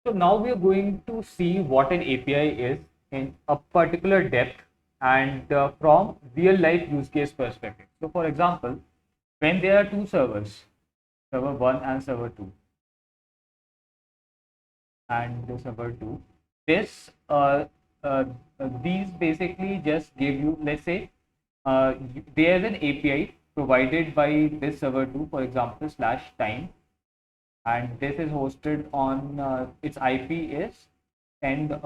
So now we are going to see what an API is in a particular depth and from real life use case perspective. So for example, when there are two servers, server 1 and server 2, and the server 2, this uh, these basically just give you, let's say, there's an API provided by this server 2, for example, slash time, and this is hosted on its IP is 10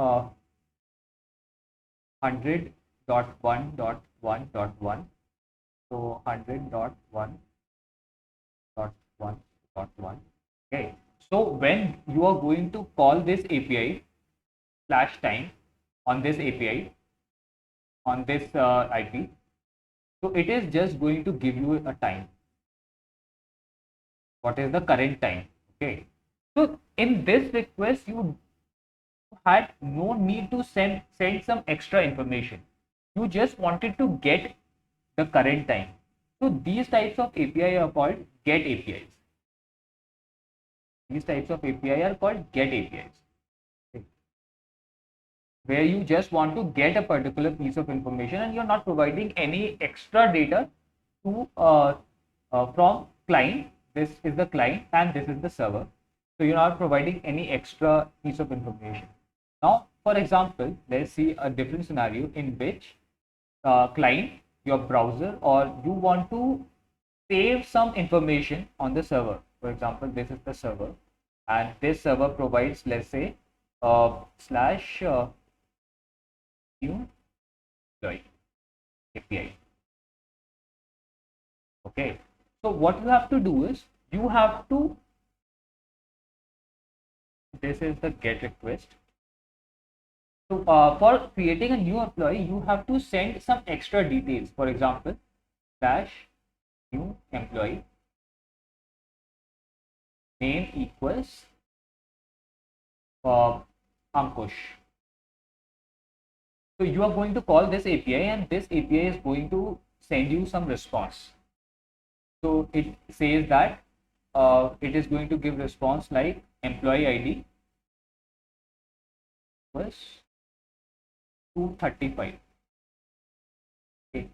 100.1.1.1. So 100.1.1.1. Okay. So when you are going to call this API slash time on this API on this IP, so it is just going to give you a time. What is the current time? Okay. So in this request, you had no need to send some extra information. You just wanted to get the current time. So these types of API are called get APIs. These types of API are called get APIs, okay, where you just want to get a particular piece of information and you're not providing any extra data to from client. This is the client and this is the server. So you're not providing any extra piece of information. Now, for example, let's see a different scenario in which client, your browser, or you want to save some information on the server. For example, this is the server, and this server provides, let's say, slash new employee API. Okay. So what you have to do is you have to, this is the get request. So for creating a new employee, you have to send some extra details. For example, slash new employee name equals Ankush. So you are going to call this API and this API is going to send you some response. So it says that it is going to give response like employee ID was 235. Okay.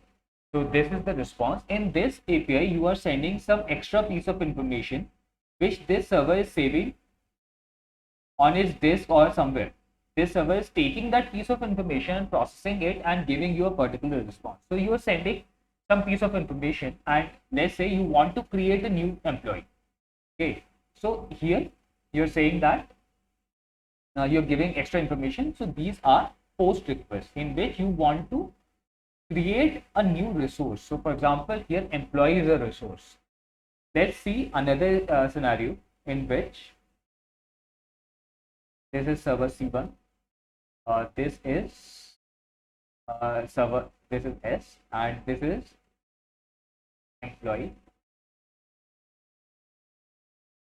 So this is the response. In this API, you are sending some extra piece of information which this server is saving on its disk or somewhere. This server is taking that piece of information and processing it and giving you a particular response. So you are sending some piece of information and let's say you want to create a new employee. Okay. So here you're saying that you're giving extra information. So these are post requests in which you want to create a new resource. So for example, here employee is a resource. Let's see another scenario in which this is server C1. This is server, this is S, and this is employee.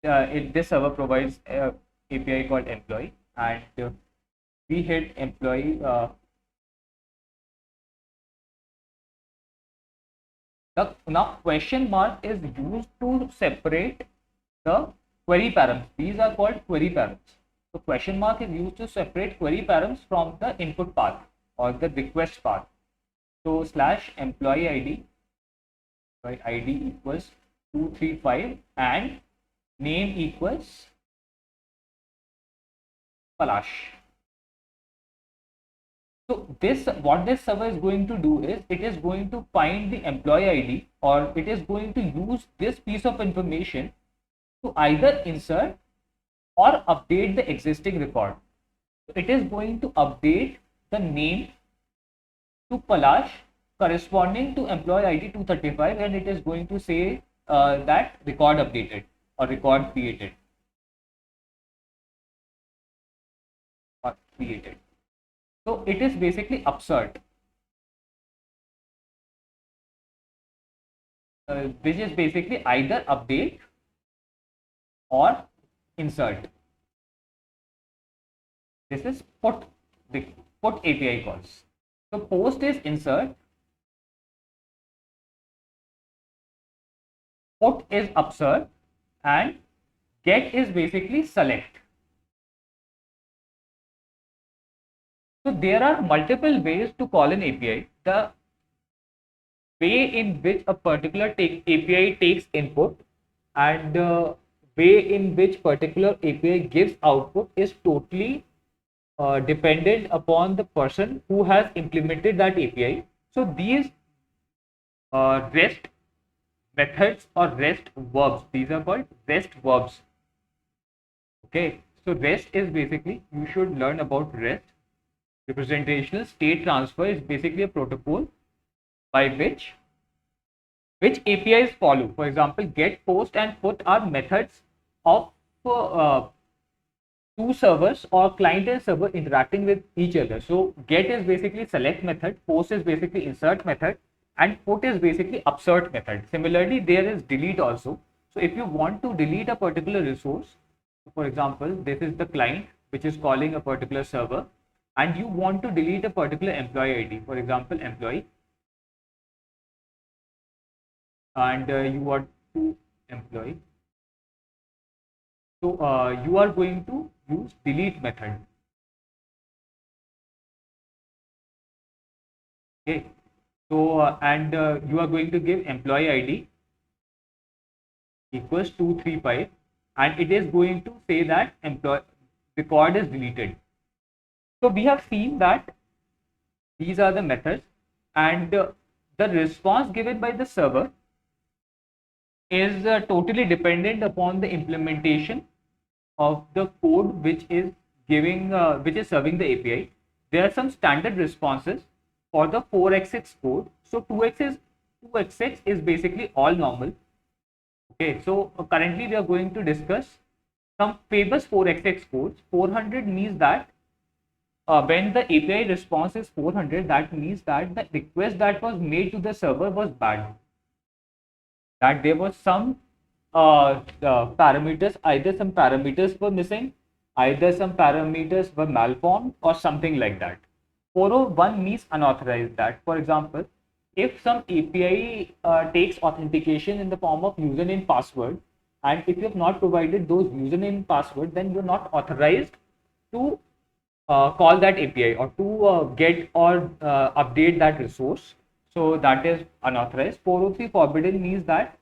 This server provides API called employee, and we hit employee. The now question mark is used to separate the query params. These are called query params. So question mark is used to separate query params from the input path or the request path. So slash employee ID, right, ID equals 235 and name equals Palash. So this, what this server is going to do is it is going to find the employee ID, or it is going to use this piece of information to either insert or update the existing record. So it is going to update the name to Palash corresponding to employee ID 235, and it is going to say that record updated or record created or created. So it is basically upsert, which is basically either update or insert. This is put, the put API calls. So post is insert, put is upsert, and get is basically select. So there are multiple ways to call an API. The way in which a particular API takes input and the way in which particular API gives output is totally dependent upon the person who has implemented that API. So these REST methods or REST verbs, these are called REST verbs. Okay, so REST is basically, you should learn about REST. Representational state transfer is basically a protocol by which APIs follow. For example, get, post, and put are methods of two servers or client and server interacting with each other. So get is basically select method, post is basically insert method, and put is basically upsert method. Similarly, there is delete also. So if you want to delete a particular resource, for example, this is the client which is calling a particular server, and you want to delete a particular employee ID, for example, employee, and you want to employee. So you are going to use delete method. Okay. So and you are going to give employee ID equals 235, and it is going to say that employee record is deleted. So we have seen that these are the methods, and the response given by the server is totally dependent upon the implementation of the code which is giving which is serving the API. There are some standard responses for the 4xx code. So 2xx is basically all normal. Okay, so currently we are going to discuss some famous 4xx codes. 400 means that when the API response is 400, that means that the request that was made to the server was bad. That there was some parameters, either some parameters were missing, either some parameters were malformed, or something like that. 401 means unauthorized. That, for example, if some API takes authentication in the form of username password, and if you have not provided those username and password, then you're not authorized to call that API or to get or update that resource. So that is unauthorized. 403 forbidden means that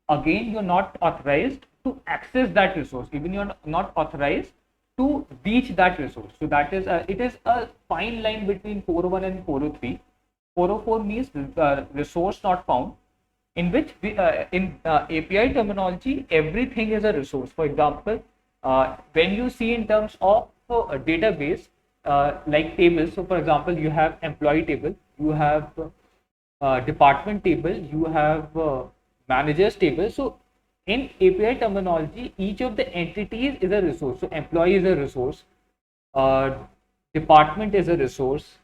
again you're not authorized to access that resource, even you're not authorized to reach that resource. So that is it is a fine line between 401 and 403. 404 means resource not found, in which in API terminology everything is a resource. For example, when you see in terms of a database like tables, so for example you have employee table, you have department table, you have managers table. So in API terminology, each of the entities is a resource. So employee is a resource, uh, department is a resource,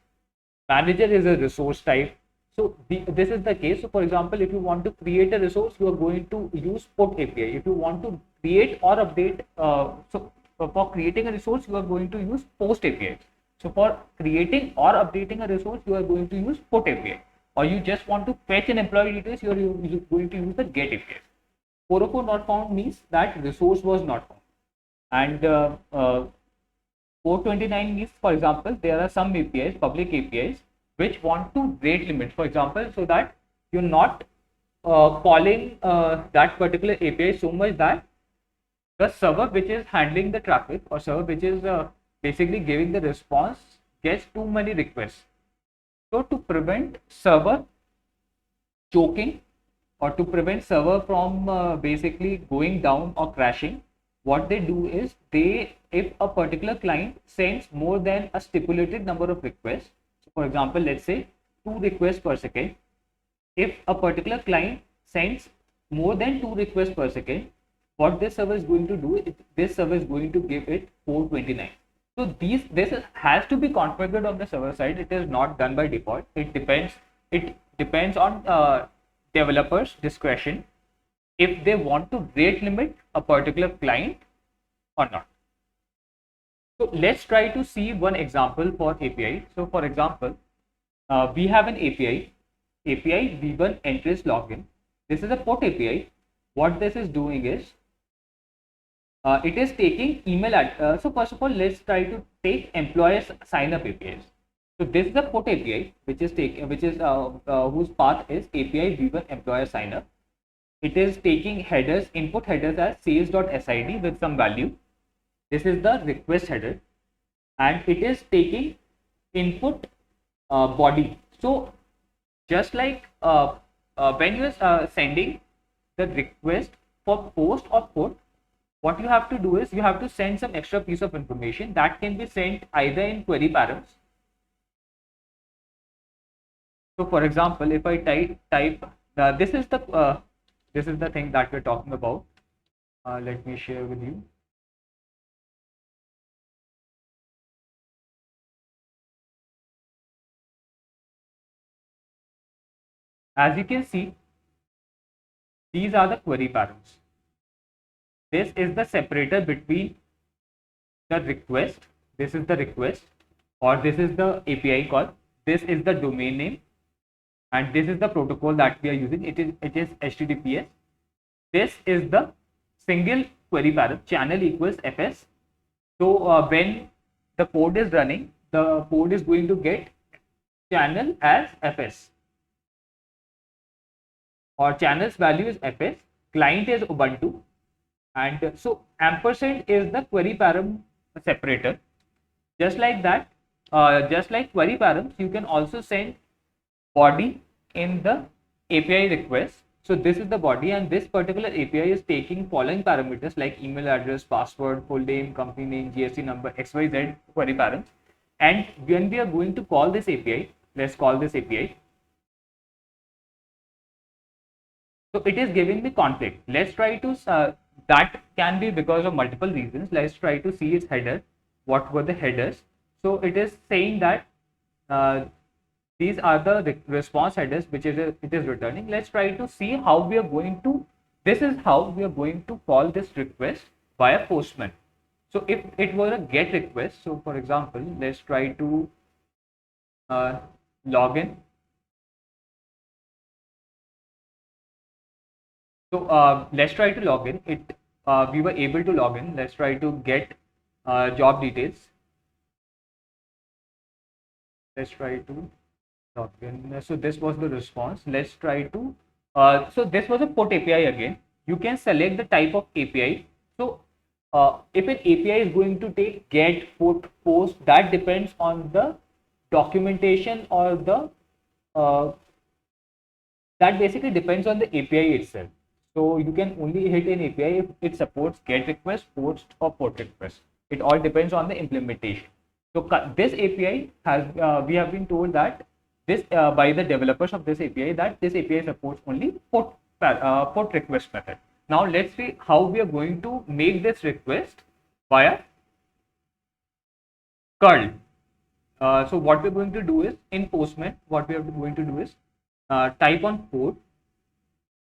manager is a resource type. So this is the case. So for example, if you want to create a resource, you are going to use put API. If you want to create or update, so for creating a resource, you are going to use post API. So for creating or updating a resource, you are going to use put API. Or you just want to fetch an employee details, you are going to use the get API. 404 not found means that resource was not found. And 429 means, for example, there are some APIs, public APIs, which want to rate limit, for example, so that you're not calling that particular API so much that the server which is handling the traffic or server which is basically giving the response gets too many requests. So to prevent server choking or to prevent server from basically going down or crashing, what they do is if a particular client sends more than a stipulated number of requests, so for example, let's say 2 requests per second, if a particular client sends more than 2 requests per second, what this server is going to do is this server is going to give it 429. So has to be configured on the server side. It is not done by default. It depends on developers' discretion if they want to rate limit a particular client or not. So let's try to see one example for API. So for example, we have an API v1 entries login. This is a put API. What this is doing is It is taking email so first of all, let's try to take employers sign up APIs. So this is the put API, which is whose path is API v1 employer sign up. It is taking headers, input headers as sales.sid with some value. This is the request header, and it is taking input body. So just like when you are sending the request for post or put, what you have to do is you have to send some extra piece of information that can be sent either in query params. So for example, if I type this is the thing that we're talking about. Let me share with you. As you can see, these are the query params. This is the separator between the request. This is the request, or this is the API call. This is the domain name, and this is the protocol that we are using. It is HTTPS. This is the single query param, channel equals fs. So when the code is running, the code is going to get channel as fs, or channel's value is fs, client is Ubuntu, and so ampersand is the query param separator. Just like that, just like query params, you can also send body in the API request. So this is the body, and this particular API is taking following parameters like email address, password, full name, company name, GST number, XYZ query params. And when we are going to call this API, let's call this API. So it is giving me conflict. Let's try to, that can be because of multiple reasons. Let's try to see its header. What were the headers? So it is saying that these are the response headers which it is returning. Let's try to see how we are going to, this is how we are going to call this request via Postman. So if it were a get request, so for example, let's try to log in. So let's try to log in. We were able to log in. Let's try to get job details. Let's try to log in. So this was the response. Let's try to. So this was a put API again. You can select the type of API. So if an API is going to take get, put, post, that depends on the documentation or the that basically depends on the API itself. So you can only hit an API if it supports get request, post, or put request. It all depends on the implementation. So this API has we have been told that this by the developers of this API that this API supports only put request method. Now let's see how we are going to make this request via curl. So what we're going to do is in Postman, what we are going to do is type on port.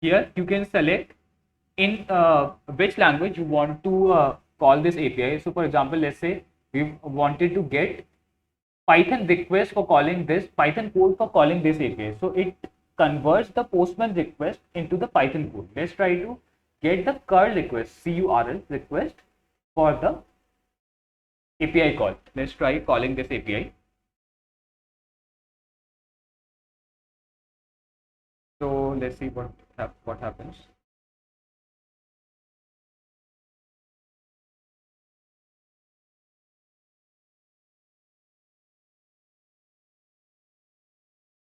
Here you can select in which language you want to call this API. So for example, let's say we wanted to get Python request for calling this, Python code for calling this API. So it converts the Postman request into the Python code. Let's try to get the curl request, CURL request for the API call. Let's try calling this API. So let's see what happens.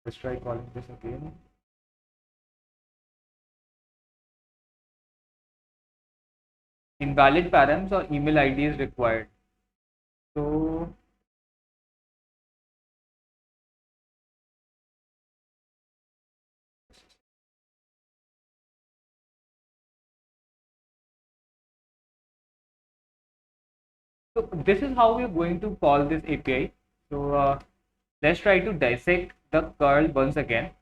Let's try calling this again. Invalid params or email ID is required. So this is how we're going to call this API. So let's try to dissect the curl once again.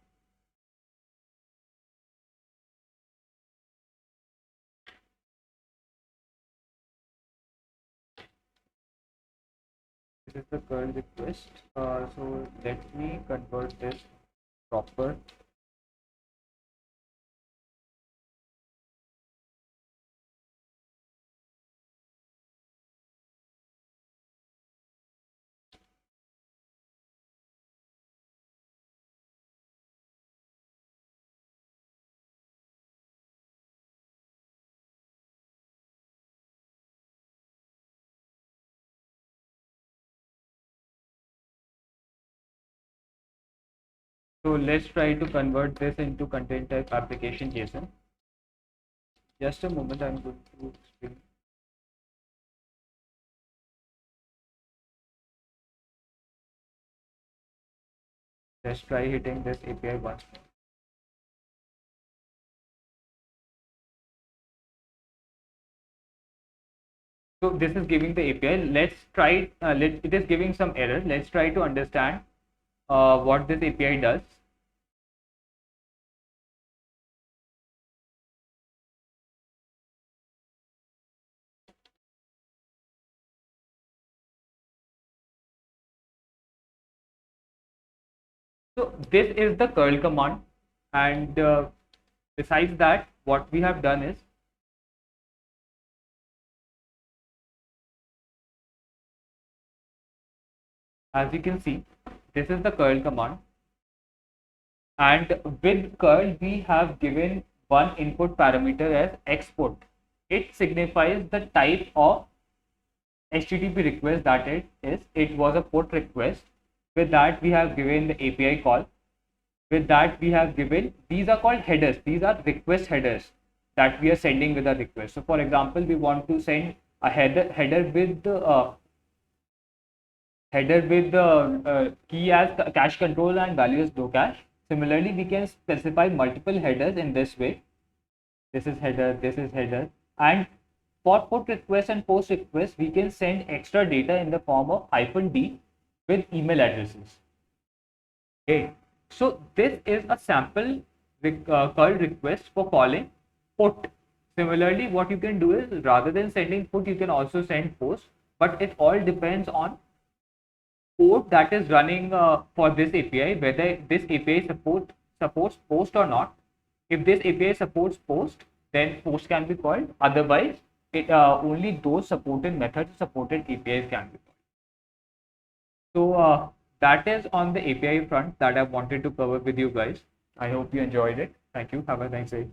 This is the curl request. So let me convert this proper. So let's try to convert this into content type application JSON. Just a moment, I'm going to explain. Let's try hitting this API once more. So this is giving the API. Let's try. It is giving some error. Let's try to understand what this API does. So this is the curl command, and besides that, what we have done is, as you can see, this is the curl command, and with curl we have given one input parameter as export. It signifies the type of HTTP request that it is. It was a port request. With that we have given the API call. With that we have given, these are called headers. These are request headers that we are sending with a request. So for example, we want to send a header with the key as cache control and value as no cache. Similarly, we can specify multiple headers in this way. This is header, this is header, and for put request and post request, we can send extra data in the form of -d with email addresses. Okay, so this is a sample curl request for calling put. Similarly, what you can do is, rather than sending put, you can also send post, but it all depends on code that is running for this API, whether this API supports post or not. If this API supports post, then post can be called. Otherwise, it only those supported methods, supported APIs can be called. So that is on the API front that I wanted to cover with you guys. I hope you enjoyed it. Thank you. Have a nice day.